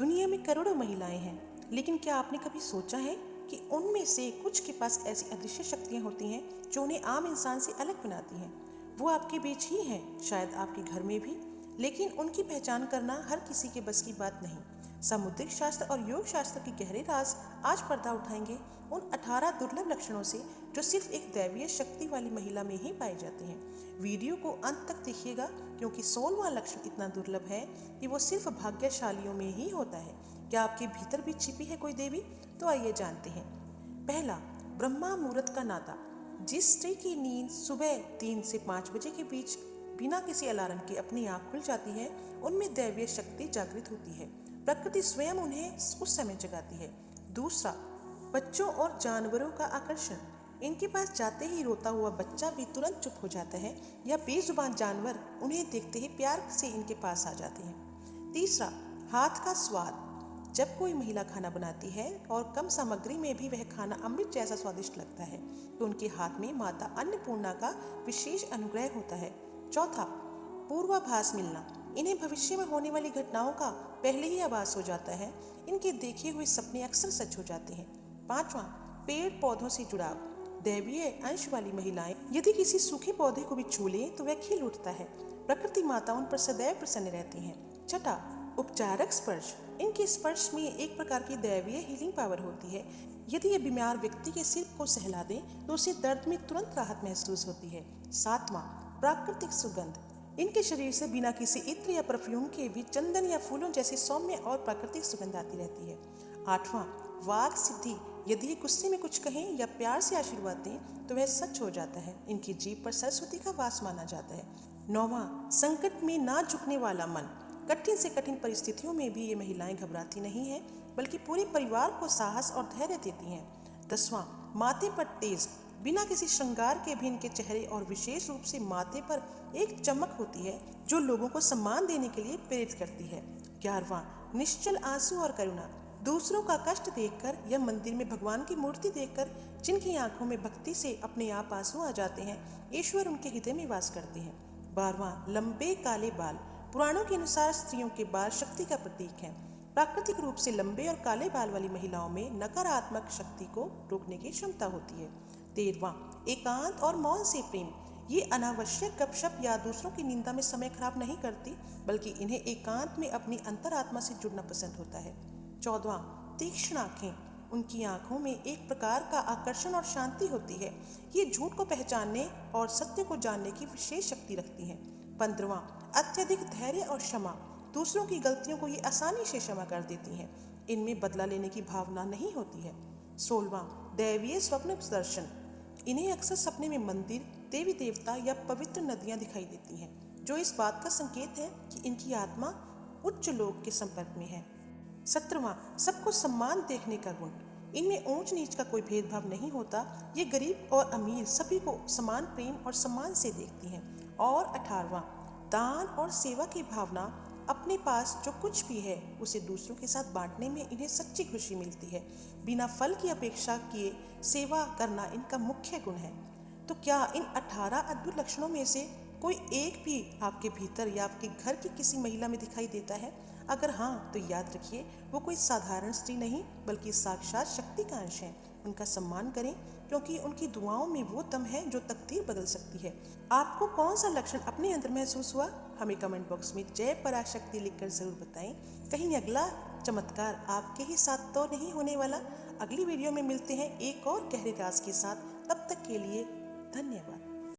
दुनिया में करोड़ों महिलाएं हैं, लेकिन क्या आपने कभी सोचा है कि उनमें से कुछ के पास ऐसी अदृश्य शक्तियां होती हैं जो उन्हें आम इंसान से अलग बनाती हैं। वो आपके बीच ही हैं, शायद आपके घर में भी, लेकिन उनकी पहचान करना हर किसी के बस की बात नहीं। सामुद्रिक शास्त्र और योग शास्त्र के गहरे राज आज पर्दा उठाएंगे उन 18 दुर्लभ लक्षणों से जो सिर्फ एक दैवीय शक्ति वाली महिला में ही पाए जाते हैं। वीडियो को अंत तक देखिएगा, क्योंकि 16वां लक्षण इतना दुर्लभ है कि वो सिर्फ भाग्यशालियों में ही होता है। क्या आपके भीतर भी छिपी है कोई देवी? तो आइए जानते हैं। पहला, ब्रह्मा मुहूर्त का नाता। जिस स्त्री की नींद सुबह 3 से 5 बजे के बीच बिना किसी अलार्म के अपनी आंख खुल जाती है, उनमें दैवीय शक्ति जागृत होती है। प्रकृति स्वयं उन्हें उस समय जगाती है। दूसरा, बच्चों और जानवरों का आकर्षण। इनके पास जाते ही रोता हुआ बच्चा भी तुरंत चुप हो जाता है, या बेजुबान जानवर उन्हें देखते ही प्यार से इनके पास आ जाते हैं। तीसरा, हाथ का स्वाद। जब कोई महिला खाना बनाती है और कम सामग्री में भी वह खाना अमृत जैसा स्वादिष्ट लगता है, तो उनके हाथ में माता अन्नपूर्णा का विशेष अनुग्रह होता है। चौथा, पूर्वाभास मिलना। इन्हें भविष्य में होने वाली घटनाओं का पहले ही आभास हो जाता है। इनके देखे हुए सपने अक्सर सच हो जाते हैं। पांचवा, पेड़ पौधों से जुड़ाव। दैवीय अंश वाली महिलाएं यदि किसी सूखे पौधे को भी छू लें तो वह खिल उठता है। प्रकृति माता उन पर सदैव प्रसन्न रहती हैं। छठा, उपचारक स्पर्श। इनके स्पर्श में एक प्रकार की दैवीय हीलिंग पावर होती है। यदि ये बीमार व्यक्ति के सिर को सहला दें तो उसे दर्द में तुरंत राहत महसूस होती है। सातवां, प्राकृतिक सुगंध। इनके शरीर से बिना किसी इत्र या परफ्यूम के भी चंदन या फूलों जैसी सौम्य और प्राकृतिक सुगंध आती रहती है। आठवां, वाक सिद्धि। यदि ये गुस्से में कुछ कहें या प्यार से आशीर्वाद दें तो वह सच हो जाता है। इनकी जीभ पर सरस्वती का वास माना जाता है। नौवां, संकट में ना झुकने वाला मन। कठिन से कठिन परिस्थितियों में भी ये महिलाएं घबराती नहीं हैं, बल्कि पूरे परिवार को साहस और धैर्य देती हैं। 10वां, माथे पर तेज। बिना किसी श्रृंगार के भी इनके चेहरे और विशेष रूप से माथे पर एक चमक होती है जो लोगों को सम्मान देने के लिए प्रेरित करती है। 11वां, निश्चल आंसू और करुणा। दूसरों का कष्ट देखकर या मंदिर में भगवान की मूर्ति देखकर जिनकी आंखों में भक्ति से अपने आप आंसू आ जाते हैं, ईश्वर उनके हृदय में वास करते हैं। 12वां, लंबे काले बाल। पुराणों के अनुसार स्त्रियों के बाल शक्ति का प्रतीक हैं। प्राकृतिक रूप से लंबे और काले बाल वाली महिलाओं में नकारात्मक शक्ति को रोकने की क्षमता होती है। 13वां, एकांत और मौन से प्रेम। ये अनावश्यक गपशप या दूसरों की निंदा में समय खराब नहीं करती, बल्कि इन्हें एकांत में अपनी अंतरात्मा से जुड़ना पसंद होता है। 14वां, तीक्ष्ण आंखें। उनकी आंखों में एक प्रकार का आकर्षण और शांति होती है। ये झूठ को पहचानने और सत्य को जानने की विशेष शक्ति रखती हैं। 15वां, अत्यधिक धैर्य और क्षमा। दूसरों की गलतियों को ये आसानी से क्षमा कर देती हैं। इनमें बदला लेने की भावना नहीं होती है। 16वां, दैवीय स्वप्न दर्शन। इन्हें अक्सर सपने में मंदिर, देवी देवता या पवित्र नदियां दिखाई देती हैं, जो इस बात का संकेत है कि इनकी आत्मा उच्च लोक के संपर्क में है। 17वां, सबको सम्मान देखने का गुण। इनमें ऊंच नीच का कोई भेदभाव नहीं होता। ये गरीब और अमीर सभी को समान प्रेम और सम्मान से देखती हैं। और 18वां, दान और सेवा की भावना। अपने पास जो कुछ भी है उसे दूसरों के साथ बांटने में इन्हें सच्ची खुशी मिलती है। बिना फल की अपेक्षा किए सेवा करना इनका मुख्य गुण है। तो क्या इन 18 अद्भुत लक्षणों में से कोई एक भी आपके भीतर या आपके घर की किसी महिला में दिखाई देता है? अगर हाँ, तो याद रखिए, वो कोई साधारण स्त्री नहीं, बल्कि साक्षात शक्ति का अंश है। उनका सम्मान करें, क्योंकि उनकी दुआओं में वो दम है जो तकदीर बदल सकती है। आपको कौन सा लक्षण अपने अंदर महसूस हुआ? हमें कमेंट बॉक्स में जय पराशक्ति लिखकर जरूर बताएं। कहीं अगला चमत्कार आपके ही साथ तो नहीं होने वाला? अगली वीडियो में मिलते हैं एक और गहरे राज के साथ। तब तक के लिए धन्यवाद।